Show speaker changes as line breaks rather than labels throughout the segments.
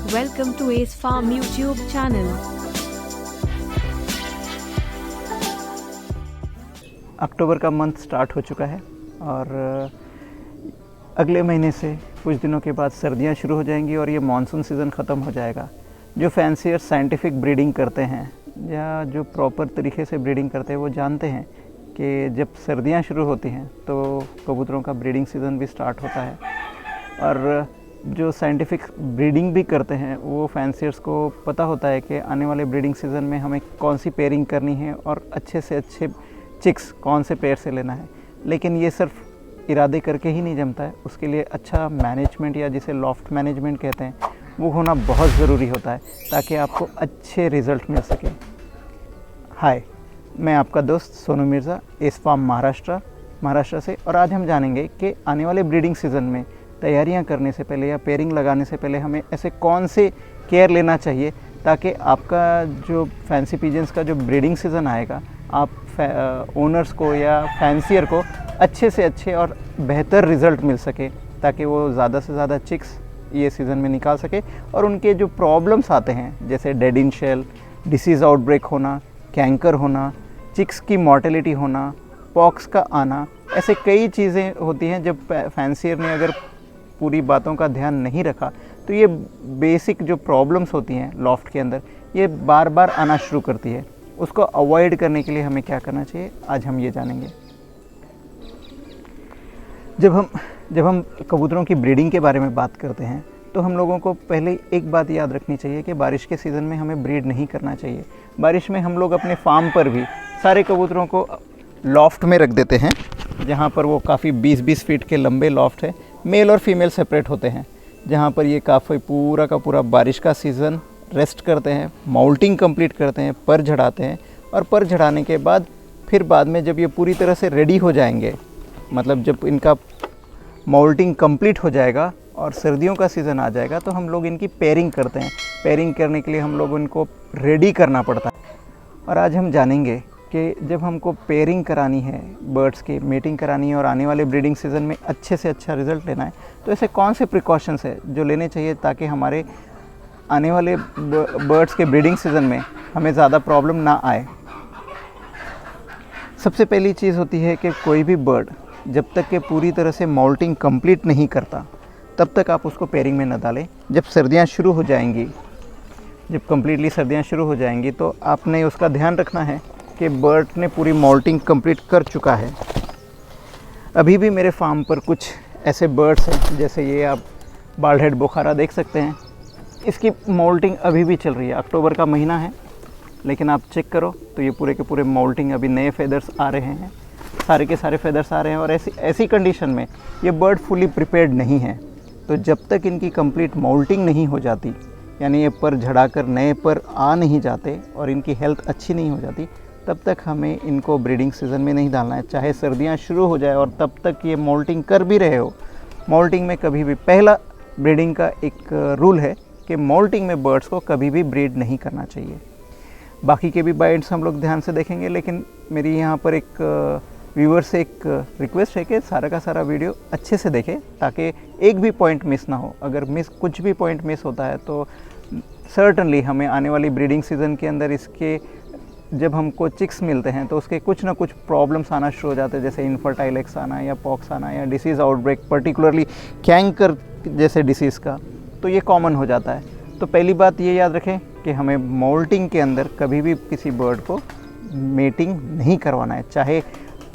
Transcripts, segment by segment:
Welcome to Ace Farm YouTube channel.
अक्टूबर का month start हो चुका है और अगले महीने से कुछ दिनों के बाद सर्दियां शुरू हो जाएंगी और ये मानसून सीज़न ख़त्म हो जाएगा। जो फैंसियर साइंटिफिक ब्रीडिंग करते हैं या जो प्रॉपर तरीके से ब्रीडिंग करते हैं वो जानते हैं कि जब सर्दियां शुरू होती हैं तो कबूतरों का ब्रीडिंग सीज़न भी स्टार्ट होता है। और जो साइंटिफिक ब्रीडिंग भी करते हैं वो फैंसियर्स को पता होता है कि आने वाले ब्रीडिंग सीज़न में हमें कौन सी पेयरिंग करनी है और अच्छे से अच्छे चिक्स कौन से पेयर से लेना है। लेकिन ये सिर्फ इरादे करके ही नहीं जमता है, उसके लिए अच्छा मैनेजमेंट या जिसे लॉफ्ट मैनेजमेंट कहते हैं वो होना बहुत ज़रूरी होता है ताकि आपको अच्छे रिज़ल्ट मिल सके। हाय, मैं आपका दोस्त सोनू मिर्ज़ा, एस फार्म महाराष्ट्र से। और आज हम जानेंगे कि आने वाले ब्रीडिंग सीज़न में तैयारियां करने से पहले या पेयरिंग लगाने से पहले हमें ऐसे कौन से केयर लेना चाहिए ताकि आपका जो फैंसी पिजन्स का जो ब्रीडिंग सीज़न आएगा आप ओनर्स को या फैंसियर को अच्छे से अच्छे और बेहतर रिज़ल्ट मिल सके, ताकि वो ज़्यादा से ज़्यादा चिक्स ये सीज़न में निकाल सके और उनके जो प्रॉब्लम्स आते हैं जैसे डेड इन शेल, डिसीज़ आउटब्रेक होना, कैंकर होना, चिक्स की मॉर्टेलिटी होना, पॉक्स का आना, ऐसे कई चीज़ें होती हैं। जब फैंसियर ने अगर पूरी बातों का ध्यान नहीं रखा तो ये बेसिक जो प्रॉब्लम्स होती हैं लॉफ्ट के अंदर ये बार बार आना शुरू करती है। उसको अवॉइड करने के लिए हमें क्या करना चाहिए, आज हम ये जानेंगे। जब हम कबूतरों की ब्रीडिंग के बारे में बात करते हैं तो हम लोगों को पहले एक बात याद रखनी चाहिए कि बारिश के सीज़न में हमें ब्रीड नहीं करना चाहिए। बारिश में हम लोग अपने फार्म पर भी सारे कबूतरों को लॉफ्ट में रख देते हैं, जहाँ पर वो काफ़ी 20-20 फीट के लंबे लॉफ्ट है, मेल और फीमेल सेपरेट होते हैं, जहाँ पर ये काफ़ी पूरा का पूरा बारिश का सीज़न रेस्ट करते हैं, माउल्टिंग कंप्लीट करते हैं, पर झड़ाते हैं। और पर झड़ाने के बाद फिर बाद में जब ये पूरी तरह से रेडी हो जाएंगे, मतलब जब इनका माउल्टिंग कंप्लीट हो जाएगा और सर्दियों का सीज़न आ जाएगा तो हम लोग इनकी पेयरिंग करते हैं। पेयरिंग करने के लिए हम लोग इनको रेडी करना पड़ता है। और आज हम जानेंगे कि जब हमको पेयरिंग करानी है, बर्ड्स की मीटिंग करानी है और आने वाले ब्रीडिंग सीज़न में अच्छे से अच्छा रिज़ल्ट लेना है तो ऐसे कौन से प्रिकॉशंस है जो लेने चाहिए ताकि हमारे आने वाले बर्ड्स के ब्रीडिंग सीज़न में हमें ज़्यादा प्रॉब्लम ना आए। सबसे पहली चीज़ होती है कि कोई भी बर्ड जब तक कि पूरी तरह से माउल्टिंग कंप्लीट नहीं करता तब तक आप उसको पेयरिंग में न डालें। जब सर्दियाँ शुरू हो जाएंगी, जब कम्प्लीटली सर्दियाँ शुरू हो जाएंगी तो आपने उसका ध्यान रखना है कि बर्ड ने पूरी माउल्टिंग कंप्लीट कर चुका है। अभी भी मेरे फार्म पर कुछ ऐसे बर्ड्स हैं, जैसे ये आप बाल्ड हेड बोखारा देख सकते हैं, इसकी माउल्टिंग अभी भी चल रही है। अक्टूबर का महीना है लेकिन आप चेक करो तो ये पूरे के पूरे माउल्टिंग, अभी नए फेदर्स आ रहे हैं, सारे के सारे फेदर्स आ रहे हैं। और ऐसी कंडीशन में ये बर्ड फुली प्रिपेयर्ड नहीं है। तो जब तक इनकी कंप्लीट माउल्टिंग नहीं हो जाती, यानी ये पर झड़ाकर नए पर आ नहीं जाते और इनकी हेल्थ अच्छी नहीं हो जाती, तब तक हमें इनको ब्रीडिंग सीज़न में नहीं डालना है। चाहे सर्दियां शुरू हो जाए और तब तक ये मोल्टिंग कर भी रहे हो, मोल्टिंग में कभी भी, पहला ब्रीडिंग का एक रूल है कि मोल्टिंग में बर्ड्स को कभी भी ब्रीड नहीं करना चाहिए। बाकी के भी बाइट्स हम लोग ध्यान से देखेंगे, लेकिन मेरी यहाँ पर एक व्यूअर से एक रिक्वेस्ट है कि सारा का सारा वीडियो अच्छे से देखें ताकि एक भी पॉइंट मिस ना हो। अगर कुछ भी पॉइंट मिस होता है तो सर्टनली हमें आने वाली ब्रीडिंग सीज़न के अंदर इसके जब हमको चिक्स मिलते हैं तो उसके कुछ ना कुछ प्रॉब्लम्स आना शुरू हो जाते हैं, जैसे इनफर्टाइल एक्स आना या पॉक्स आना या डिसीज़ आउटब्रेक, पर्टिकुलरली कैंकर जैसे डिसीज़ का, तो ये कॉमन हो जाता है। तो पहली बात ये याद रखें कि हमें मोल्टिंग के अंदर कभी भी किसी बर्ड को मेटिंग नहीं करवाना है। चाहे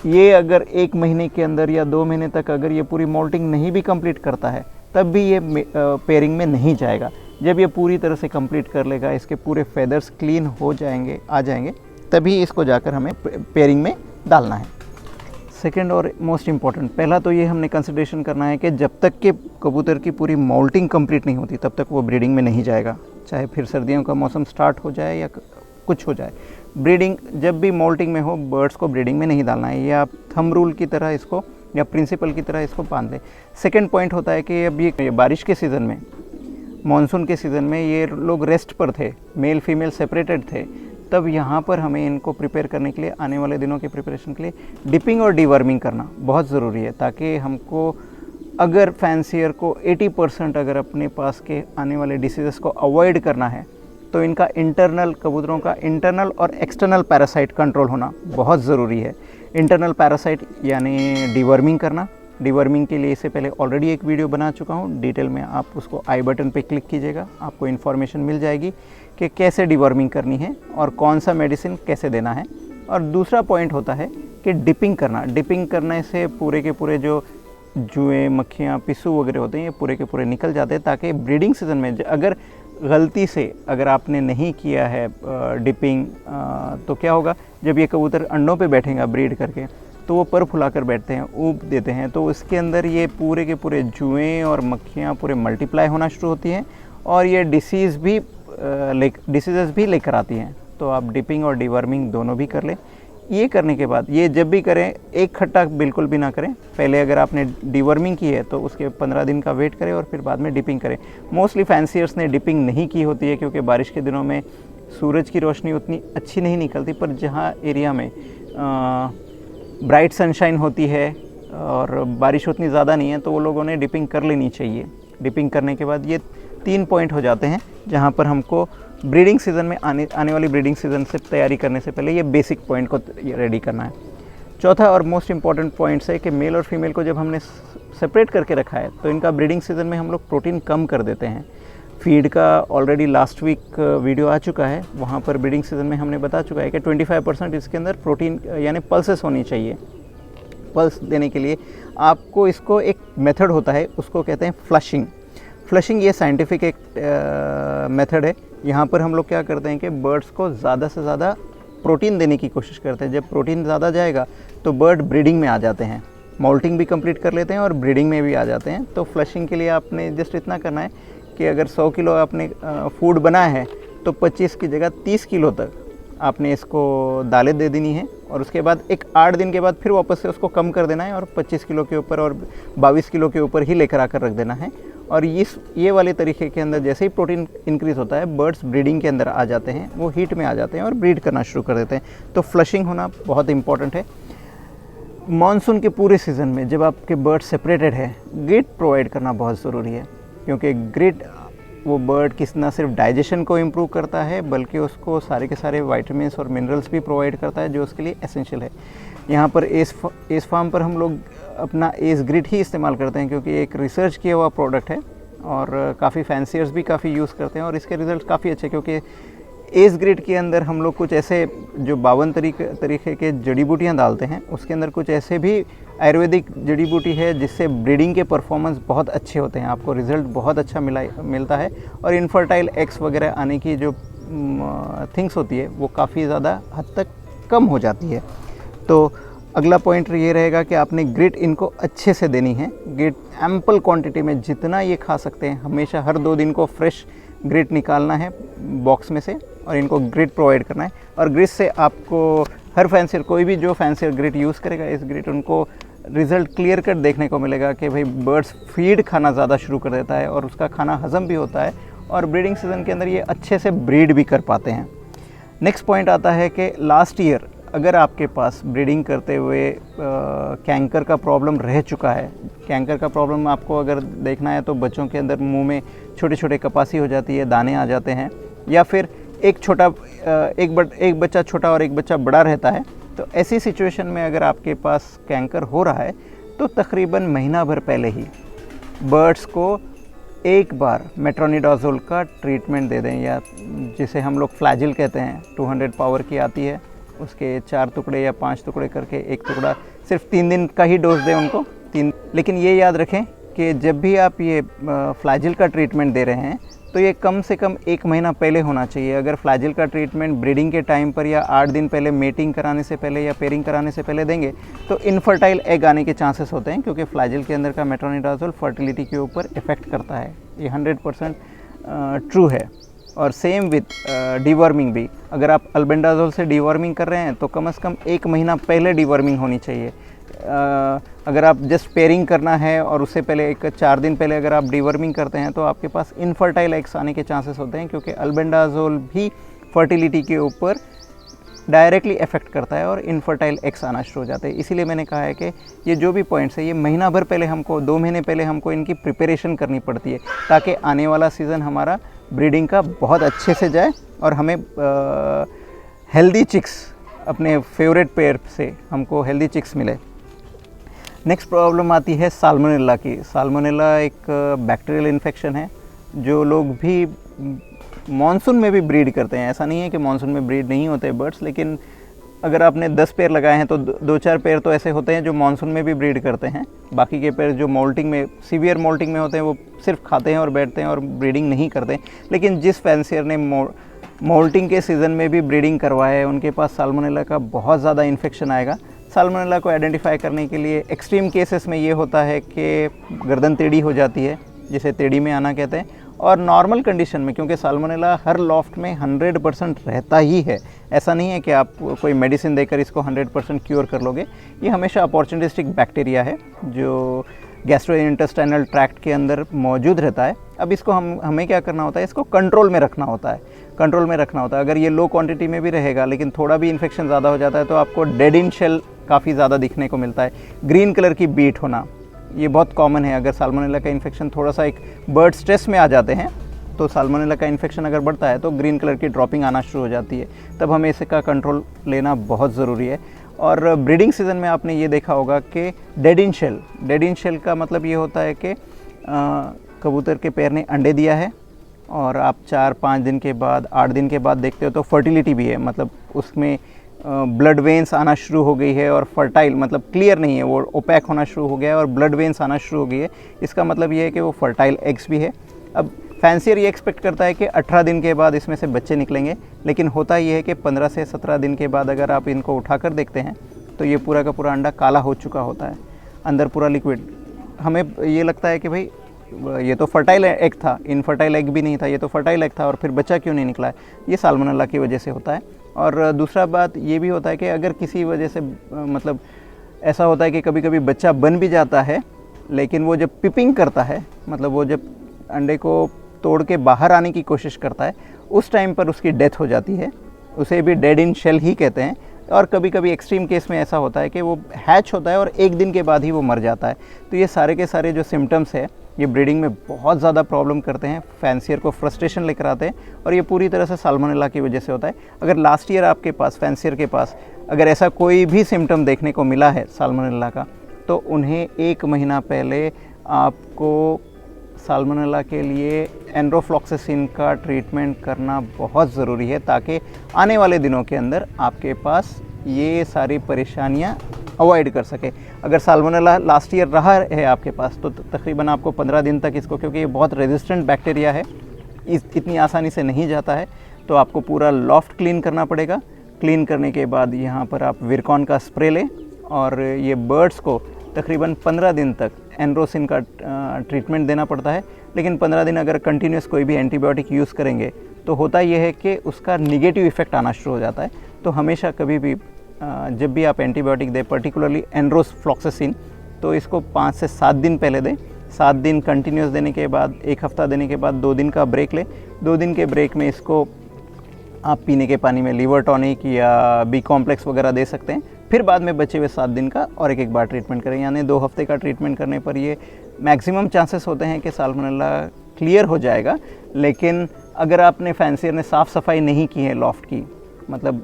ये अगर 1 महीने के अंदर या 2 महीने तक अगर ये पूरी मोल्टिंग नहीं भी कंप्लीट करता है तब भी ये पेयरिंग में नहीं जाएगा। जब ये पूरी तरह से कंप्लीट कर लेगा, इसके पूरे फेदर्स क्लीन हो जाएंगे, आ जाएंगे, तभी इसको जाकर हमें पेयरिंग में डालना है। सेकंड और मोस्ट इम्पॉर्टेंट, पहला तो ये हमने कंसिडरेशन करना है कि जब तक के कबूतर की पूरी माउल्टिंग कंप्लीट नहीं होती तब तक वो ब्रीडिंग में नहीं जाएगा। चाहे फिर सर्दियों का मौसम स्टार्ट हो जाए या कुछ हो जाए, ब्रीडिंग जब भी माउल्टिंग में हो बर्ड्स को ब्रीडिंग में नहीं डालना है। या थंब रूल की तरह इसको या प्रिंसिपल की तरह इसको बांध लें। सेकेंड पॉइंट होता है कि अब ये बारिश के सीज़न में, मानसून के सीज़न में ये लोग रेस्ट पर थे, मेल फीमेल सेपरेटेड थे, तब यहाँ पर हमें इनको प्रिपेयर करने के लिए, आने वाले दिनों के प्रिपरेशन के लिए डिपिंग और डीवर्मिंग करना बहुत ज़रूरी है ताकि हमको अगर फैंसियर को 80% अगर अपने पास के आने वाले डिसीजेस को अवॉइड करना है तो इनका इंटरनल, कबूतरों का इंटरनल और एक्सटर्नल पैरासाइट कंट्रोल होना बहुत ज़रूरी है। इंटरनल पैरासाइट यानी डिवर्मिंग करना। डिवर्मिंग के लिए इससे पहले ऑलरेडी एक वीडियो बना चुका हूँ, डिटेल में आप उसको आई बटन पे क्लिक कीजिएगा, आपको इन्फॉर्मेशन मिल जाएगी कि कैसे डिवर्मिंग करनी है और कौन सा मेडिसिन कैसे देना है। और दूसरा पॉइंट होता है कि डिपिंग करना। डिपिंग करने से पूरे के पूरे जो जुएँ, मक्खियाँ, पिस्सू वगैरह होते हैं ये पूरे के पूरे निकल जाते हैं, ताकि ब्रीडिंग सीजन में अगर गलती से अगर आपने नहीं किया है डिपिंग तो क्या होगा, जब ये कबूतर अंडों पे बैठेगा ब्रीड करके तो वो पर फुलाकर बैठते हैं, ऊब देते हैं, तो उसके अंदर ये पूरे के पूरे जुएँ और मक्खियाँ पूरे मल्टीप्लाई होना शुरू होती हैं और ये डिसीज़ भी लेकर आती हैं। तो आप डिपिंग और डिवर्मिंग दोनों भी कर लें। ये करने के बाद ये जब भी करें एक खट्टा बिल्कुल भी ना करें। पहले अगर आपने डिवर्मिंग की है तो उसके 15 दिन का वेट करें और फिर बाद में डिपिंग करें। मोस्टली फैंसियर्स ने डिपिंग नहीं की होती है क्योंकि बारिश के दिनों में सूरज की रोशनी उतनी अच्छी नहीं निकलती, पर जहाँ एरिया में ब्राइट सनशाइन होती है और बारिश उतनी ज़्यादा नहीं है तो वो लोगों ने डिपिंग कर लेनी चाहिए। डिपिंग करने के बाद ये 3 पॉइंट हो जाते हैं जहाँ पर हमको ब्रीडिंग सीज़न में आने वाली ब्रीडिंग सीज़न से तैयारी करने से पहले ये बेसिक पॉइंट को रेडी करना है। चौथा और मोस्ट इम्पॉर्टेंट पॉइंट्स है कि मेल और फीमेल को जब हमने सेपरेट करके रखा है तो इनका ब्रीडिंग सीज़न में हम लोग प्रोटीन कम कर देते हैं। फीड का ऑलरेडी लास्ट वीक वीडियो आ चुका है, वहाँ पर ब्रीडिंग सीज़न में हमने बता चुका है कि 25% इसके अंदर प्रोटीन यानी पल्सेस होनी चाहिए। पल्स देने के लिए आपको इसको एक मेथड होता है, उसको कहते हैं फ्लशिंग। फ्लशिंग ये साइंटिफिक एक मेथड है। यहाँ पर हम लोग क्या करते हैं कि बर्ड्स को ज़्यादा से ज़्यादा प्रोटीन देने की कोशिश करते हैं। जब प्रोटीन ज़्यादा जाएगा तो बर्ड ब्रीडिंग में आ जाते हैं, मोल्टिंग भी कंप्लीट कर लेते हैं और ब्रीडिंग में भी आ जाते हैं। तो फ्लशिंग के लिए आपने जस्ट इतना करना है कि अगर 100 किलो आपने फूड बनाया है तो 25 की जगह 30 किलो तक आपने इसको दालें दे देनी है और उसके बाद एक 8 दिन के बाद फिर वापस से उसको कम कर देना है और 25 किलो के ऊपर और 22 किलो के ऊपर ही लेकर आकर रख देना है। और ये वाले तरीके के अंदर जैसे ही प्रोटीन इंक्रीज़ होता है बर्ड्स ब्रीडिंग के अंदर आ जाते हैं, वो हीट में आ जाते हैं और ब्रीड करना शुरू कर देते हैं। तो फ्लशिंग होना बहुत इंपॉर्टेंट है। मानसून के पूरे सीज़न में जब आपके बर्ड सेपरेटेड है, ग्रिट प्रोवाइड करना बहुत ज़रूरी है, क्योंकि ग्रिट वो बर्ड की न सिर्फ डाइजेशन को इम्प्रूव करता है बल्कि उसको सारे के सारे विटामिन्स और मिनरल्स भी प्रोवाइड करता है जो उसके लिए एसेंशियल है। यहाँ पर एस फार्म पर हम लोग अपना एस ग्रिट ही इस्तेमाल करते हैं क्योंकि एक रिसर्च किया हुआ प्रोडक्ट है और काफ़ी फैंसियर्स भी काफ़ी यूज़ करते हैं और इसके रिज़ल्ट काफ़ी अच्छे, क्योंकि एस ग्रिड के अंदर हम लोग कुछ ऐसे जो 52 तरीके के जड़ी बूटियाँ डालते हैं, उसके अंदर कुछ ऐसे भी आयुर्वेदिक जड़ी बूटी है जिससे ब्रीडिंग के परफॉर्मेंस बहुत अच्छे होते हैं, आपको रिज़ल्ट बहुत अच्छा मिलता है और इनफर्टाइल एग्स वगैरह आने की जो थिंग्स होती है वो काफ़ी ज़्यादा हद तक कम हो जाती है। तो अगला पॉइंट ये रहेगा कि आपने ग्रिट इनको अच्छे से देनी है। ग्रिट एम्पल क्वांटिटी में जितना ये खा सकते हैं, हमेशा हर 2 दिन को फ्रेश ग्रिट निकालना है बॉक्स में से और इनको ग्रिट प्रोवाइड करना है। और ग्रिट से आपको हर फैंसियर, कोई भी जो फैंसियर ग्रिट यूज़ करेगा इस ग्रिट, उनको रिज़ल्ट क्लियर कट देखने को मिलेगा कि भाई बर्ड्स फीड खाना ज़्यादा शुरू कर देता है और उसका खाना हज़म भी होता है और ब्रीडिंग सीज़न के अंदर ये अच्छे से ब्रीड भी कर पाते हैं। नेक्स्ट पॉइंट आता है कि लास्ट ईयर अगर आपके पास ब्रीडिंग करते हुए कैंकर का प्रॉब्लम रह चुका है, कैंकर का प्रॉब्लम आपको अगर देखना है तो बच्चों के अंदर मुंह में छोटे छोटे कपासी हो जाती है, दाने आ जाते हैं, या फिर एक बच्चा छोटा और एक बच्चा बड़ा रहता है, तो ऐसी सिचुएशन में अगर आपके पास कैंकर हो रहा है तो तकरीबन महीना भर पहले ही बर्ड्स को एक बार मेट्रोनिडाज़ोल का ट्रीटमेंट दे दें, या जिसे हम लोग फ्लैजिल कहते हैं, 200 पावर की आती है, उसके 4 टुकड़े या 5 टुकड़े करके एक टुकड़ा सिर्फ 3 दिन का ही डोज दें उनको 3। लेकिन ये याद रखें कि जब भी आप ये फ्लैजिल का ट्रीटमेंट दे रहे हैं तो ये कम से कम 1 महीना पहले होना चाहिए। अगर फ्लैजिल का ट्रीटमेंट ब्रीडिंग के टाइम पर या 8 दिन पहले मेटिंग कराने से पहले या पेयरिंग कराने से पहले देंगे तो इनफर्टाइल एग आने के चांसेस होते हैं, क्योंकि फ्लैजिल के अंदर का मेट्रोनिडाज़ोल फर्टिलिटी के ऊपर इफ़ेक्ट करता है। ये 100% ट्रू है। और सेम विथ डिवर्मिंग भी, अगर आप अल्बेंडाजोल से डिवर्मिंग कर रहे हैं तो कम से कम 1 महीना पहले डिवर्मिंग होनी चाहिए। अगर आप जस्ट पेयरिंग करना है और उससे पहले 4 दिन पहले अगर आप डिवर्मिंग करते हैं तो आपके पास इनफर्टाइल एग्स आने के चांसेस होते हैं, क्योंकि अल्बेंडाजोल भी फर्टिलिटी के ऊपर डायरेक्टली अफेक्ट करता है और इनफर्टाइल एग्स आना शुरू हो जाते हैं। इसीलिए मैंने कहा है कि ये जो भी पॉइंट्स है ये महीना भर पहले हमको 2 महीने पहले हमको इनकी प्रिपरेशन करनी पड़ती है, ताकि आने वाला सीज़न हमारा ब्रीडिंग का बहुत अच्छे से जाए और हमें हेल्दी चिक्स, अपने फेवरेट पेयर से हमको हेल्दी चिक्स मिले। नेक्स्ट प्रॉब्लम आती है साल्मोनेला की। साल्मोनेला एक बैक्टीरियल इन्फेक्शन है जो लोग भी मॉनसून में भी ब्रीड करते हैं। ऐसा नहीं है कि मॉनसून में ब्रीड नहीं होते बर्ड्स, लेकिन अगर आपने 10 पेयर लगाए हैं तो 2-4 पेयर तो ऐसे होते हैं जो मॉनसून में भी ब्रीड करते हैं। बाकी के पेयर जो मोल्टिंग में, सीवियर मोल्टिंग में होते हैं, वो सिर्फ खाते हैं और बैठते हैं और ब्रीडिंग नहीं करते। लेकिन जिस फैंसियर ने मोल्टिंग के सीज़न में भी ब्रीडिंग करवाया है उनके पास साल्मोनेला का बहुत ज़्यादा इन्फेक्शन आएगा। साल्मोनेला को आइडेंटिफाई करने के लिए एक्सट्रीम केसेस में ये होता है कि गर्दन टेढ़ी हो जाती है, जिसे टेढ़ी में आना कहते हैं। और नॉर्मल कंडीशन में, क्योंकि साल्मोनेला हर लॉफ्ट में 100% रहता ही है, ऐसा नहीं है कि आप कोई मेडिसिन देकर इसको 100% क्योर कर लोगे। ये हमेशा अपॉर्चुनिस्टिक बैक्टीरिया है जो गैस्ट्रोइंटेस्टाइनल ट्रैक्ट के अंदर मौजूद रहता है। अब इसको हमें क्या करना होता है, इसको कंट्रोल में रखना होता है। कंट्रोल में रखना होता है। अगर ये लो क्वांटिटी में भी रहेगा लेकिन थोड़ा भी इन्फेक्शन ज़्यादा हो जाता है तो आपको डेड इन शेल काफ़ी ज़्यादा दिखने को मिलता है। ग्रीन कलर की बीट होना ये बहुत कॉमन है। अगर साल्मोनेला का इन्फेक्शन थोड़ा सा, एक बर्ड स्ट्रेस में आ जाते हैं तो साल्मोनेला का इन्फेक्शन अगर बढ़ता है तो ग्रीन कलर की ड्रॉपिंग आना शुरू हो जाती है। तब हमें इसका कंट्रोल लेना बहुत ज़रूरी है। और ब्रीडिंग सीज़न में आपने ये देखा होगा कि डेड इन शेल का मतलब ये होता है कि कबूतर के पैर ने अंडे दिया है और आप 4-5 दिन के बाद, 8 दिन के बाद देखते हो तो फर्टिलिटी भी है, मतलब उसमें ब्लड वेन्स आना शुरू हो गई है और फर्टाइल, मतलब क्लियर नहीं है, वो ओपैक होना शुरू हो गया है और ब्लड वेन्स आना शुरू हो गई है। इसका मतलब ये है कि वो फर्टाइल एग्स भी है। अब फैंसियर ये एक्सपेक्ट करता है कि 18 दिन के बाद इसमें से बच्चे निकलेंगे, लेकिन होता ये है कि 15 से 17 दिन के बाद अगर आप इनको उठाकर देखते हैं तो ये पूरा का पूरा अंडा काला हो चुका होता है, अंदर पूरा लिक्विड। हमें ये लगता है कि भाई ये तो फर्टाइल एग था, इनफर्टाइल एग भी नहीं था, ये तो फर्टाइल एग था और फिर बच्चा क्यों नहीं निकला है। ये साल्मोनेला की वजह से होता है। और दूसरा बात ये भी होता है कि अगर किसी वजह से मतलब ऐसा होता है कि कभी कभी बच्चा बन भी जाता है, लेकिन वो जब पिपिंग करता है, मतलब वो जब अंडे को तोड़ के बाहर आने की कोशिश करता है, उस टाइम पर उसकी डेथ हो जाती है। उसे भी डेड इन शेल ही कहते हैं। और कभी कभी एक्सट्रीम केस में ऐसा होता है कि वो हैच होता है और 1 दिन के बाद ही वो मर जाता है। तो ये सारे के सारे जो सिम्टम्स है ये ब्रीडिंग में बहुत ज़्यादा प्रॉब्लम करते हैं, फैंसियर को फ्रस्ट्रेशन लेकर आते हैं और ये पूरी तरह से साल्मोनेला की वजह से होता है। अगर लास्ट ईयर आपके पास फैंसियर के पास अगर ऐसा कोई भी सिम्टम देखने को मिला है साल्मोनेला का, तो उन्हें 1 महीना पहले आपको साल्मोनेला के लिए एनरोफ्लॉक्सासिन का ट्रीटमेंट करना बहुत ज़रूरी है, ताकि आने वाले दिनों के अंदर आपके पास ये सारी परेशानियां अवॉइड कर सके। अगर साल्मोनेला लास्ट ईयर रहा है आपके पास तो तकरीबन आपको 15 दिन तक इसको, क्योंकि ये बहुत रेजिस्टेंट बैक्टीरिया है, इतनी आसानी से नहीं जाता है, तो आपको पूरा लॉफ्ट क्लीन करना पड़ेगा। क्लीन करने के बाद यहाँ पर आप विरकॉन का स्प्रे लें और ये बर्ड्स को तकरीबन 15 दिन तक एनरोसिन का ट्रीटमेंट देना पड़ता है। लेकिन 15 दिन अगर कंटिन्यूस कोई भी एंटीबायोटिक यूज़ करेंगे तो होता यह है कि उसका निगेटिव इफ़ेक्ट आना शुरू हो जाता है। तो हमेशा कभी भी जब भी आप एंटीबायोटिक दें, पर्टिकुलरली एनरोफ्लॉक्सासिन, तो इसको 5 से 7 दिन पहले दें। 7 दिन कंटिन्यूस देने के बाद, 1 हफ्ता देने के बाद 2 दिन का ब्रेक लें। 2 दिन के ब्रेक में इसको आप पीने के पानी में लीवर टॉनिक या बी कॉम्प्लेक्स वगैरह दे सकते हैं। फिर बाद में बचे हुए 7 दिन का और एक बार ट्रीटमेंट करें, यानी 2 हफ्ते का ट्रीटमेंट करने पर ये मैक्सिमम चांसेस होते हैं कि साल्मोनेला क्लियर हो जाएगा। लेकिन अगर आपने फैंसियर ने साफ़ सफाई नहीं की है लॉफ्ट की, मतलब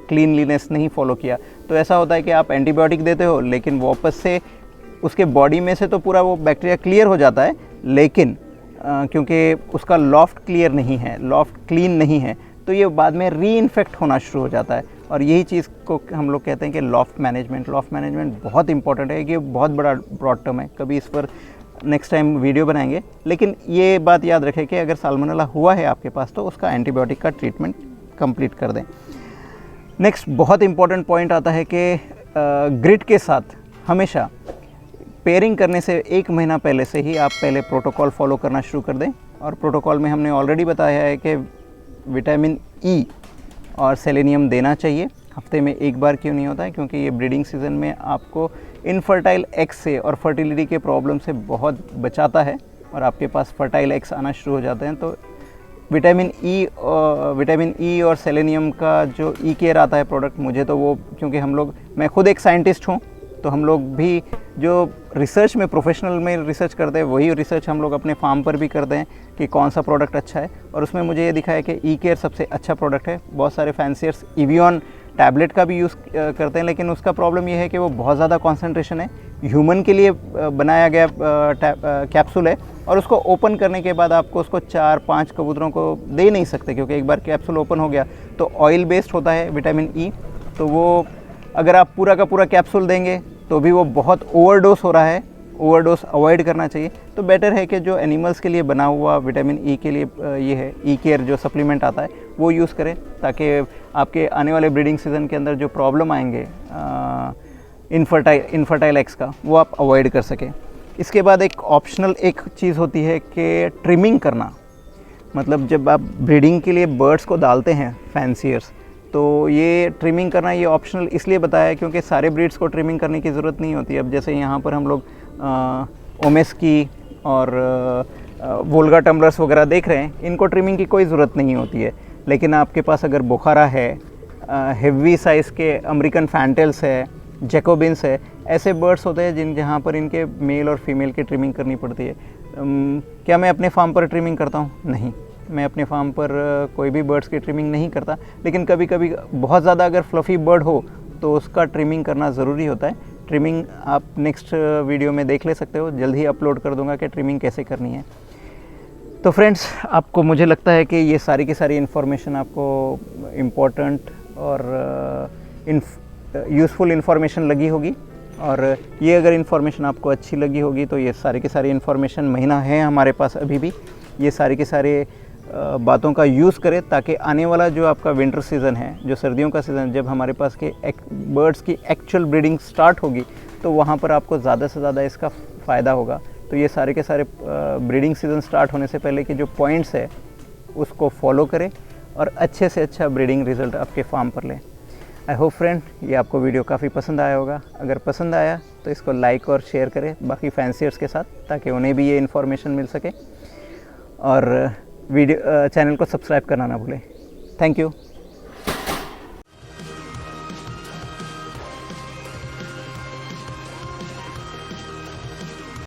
क्लीनलीनेस नहीं फॉलो किया, तो ऐसा होता है कि आप एंटीबायोटिक देते हो लेकिन वापस से उसके बॉडी में से तो पूरा वो बैक्टीरिया क्लियर हो जाता है, लेकिन क्योंकि उसका लॉफ्ट क्लियर नहीं है, लॉफ्ट क्लीन नहीं है, तो ये बाद में री इन्फेक्ट होना शुरू हो जाता है। और यही चीज़ को हम लोग कहते हैं कि लॉफ्ट मैनेजमेंट बहुत इंपॉर्टेंट है। ये बहुत बड़ा ब्रॉड टर्म है, कभी इस पर नेक्स्ट टाइम वीडियो बनाएंगे। लेकिन ये बात याद रखें कि अगर साल्मोनेला हुआ है आपके पास तो उसका एंटीबायोटिक का ट्रीटमेंट कंप्लीट कर दें। नेक्स्ट बहुत इंपॉर्टेंट पॉइंट आता है कि ग्रिड के साथ हमेशा पेयरिंग करने से 1 महीना पहले से ही आप पहले प्रोटोकॉल फॉलो करना शुरू कर दें। और प्रोटोकॉल में हमने ऑलरेडी बताया है कि विटामिन ई और सेलेनियम देना चाहिए। हफ्ते में 1 बार क्यों नहीं होता है, क्योंकि ये ब्रीडिंग सीज़न में आपको इनफर्टाइल एग्स से और फर्टिलिटी के प्रॉब्लम से बहुत बचाता है और आपके पास फर्टाइल एग्स आना शुरू हो जाते हैं। तो विटामिन ई और सेलेनियम का जो ई केयर आता है प्रोडक्ट, मुझे तो वो, क्योंकि मैं खुद एक साइंटिस्ट हूँ, तो हम लोग भी जो रिसर्च में प्रोफेशनल में रिसर्च करते हैं वही रिसर्च हम लोग अपने फार्म पर भी करते हैं कि कौन सा प्रोडक्ट अच्छा है। और उसमें मुझे ये दिखा है कि ई केयर सबसे अच्छा प्रोडक्ट है। बहुत सारे फैंसियर्स इवियन टैबलेट का भी यूज़ करते हैं, लेकिन उसका प्रॉब्लम ये है कि वो बहुत ज़्यादा कॉन्सेंट्रेशन है, ह्यूमन के लिए बनाया गया कैप्सूल है, और उसको ओपन करने के बाद आपको उसको 4-5 कबूतरों को दे नहीं सकते, क्योंकि एक बार कैप्सूल ओपन हो गया तो ऑयल बेस्ड होता है विटामिन ई, तो वो अगर आप पूरा का पूरा कैप्सूल देंगे तो भी वो बहुत ओवरडोज हो रहा है, ओवरडोज अवॉइड करना चाहिए। तो बेटर है कि जो एनिमल्स के लिए बना हुआ विटामिन ई के लिए ये है ई केयर जो सप्लीमेंट आता है वो यूज़ करें, ताकि आपके आने वाले ब्रीडिंग सीज़न के अंदर जो प्रॉब्लम आएंगे इनफर्टाइल एग्स का, वो आप अवॉइड कर सकें। इसके बाद एक ऑप्शनल एक चीज़ होती है कि ट्रिमिंग करना, मतलब जब आप ब्रीडिंग के लिए बर्ड्स को डालते हैं फैंसियर्स, तो ये ट्रिमिंग करना ये ऑप्शनल इसलिए बताया है क्योंकि सारे ब्रीड्स को ट्रिमिंग करने की ज़रूरत नहीं होती। अब जैसे यहाँ पर हम लोग ओमेस्की और वोल्गा टम्बलर्स वगैरह देख रहे हैं, इनको ट्रिमिंग की कोई ज़रूरत नहीं होती है। लेकिन आपके पास अगर बुखारा है, हेवी साइज़ के अमेरिकन फैंटेल्स है, जैकोबिन्स है, ऐसे बर्ड्स होते हैं जहाँ पर इनके मेल और फीमेल की ट्रिमिंग करनी पड़ती है। क्या मैं अपने फार्म पर ट्रिमिंग करता हूँ? नहीं, मैं अपने फार्म पर कोई भी बर्ड्स की ट्रिमिंग नहीं करता, लेकिन कभी कभी बहुत ज़्यादा अगर फ्लफ़ी बर्ड हो तो उसका ट्रिमिंग करना ज़रूरी होता है। ट्रिमिंग आप नेक्स्ट वीडियो में देख ले सकते हो, जल्द ही अपलोड कर दूंगा कि ट्रिमिंग कैसे करनी है। तो फ्रेंड्स, आपको, मुझे लगता है कि ये सारी की सारी इन्फॉर्मेशन आपको इम्पोर्टेंट और यूज़फुल इन्फॉर्मेशन लगी होगी, और ये अगर इन्फॉर्मेशन आपको अच्छी लगी होगी तो ये सारी की सारी इन्फॉर्मेशन महीना है हमारे पास अभी भी, ये सारी के सारे बातों का यूज़ करें, ताकि आने वाला जो आपका विंटर सीज़न है, जो सर्दियों का सीज़न, जब हमारे पास के बर्ड्स की एक्चुअल ब्रीडिंग स्टार्ट होगी तो वहाँ पर आपको ज़्यादा से ज़्यादा इसका फ़ायदा होगा। तो ये सारे के सारे ब्रीडिंग सीज़न स्टार्ट होने से पहले के जो पॉइंट्स है उसको फॉलो करें और अच्छे से अच्छा ब्रीडिंग रिज़ल्ट आपके फार्म पर लें। आई होप फ्रेंड ये आपको वीडियो काफ़ी पसंद आया होगा। अगर पसंद आया तो इसको लाइक और शेयर करें बाकी फैंसियर्स के साथ, ताकि उन्हें भी ये इन्फॉर्मेशन मिल सके, और चैनल को सब्सक्राइब करना ना भूलें। Thank you.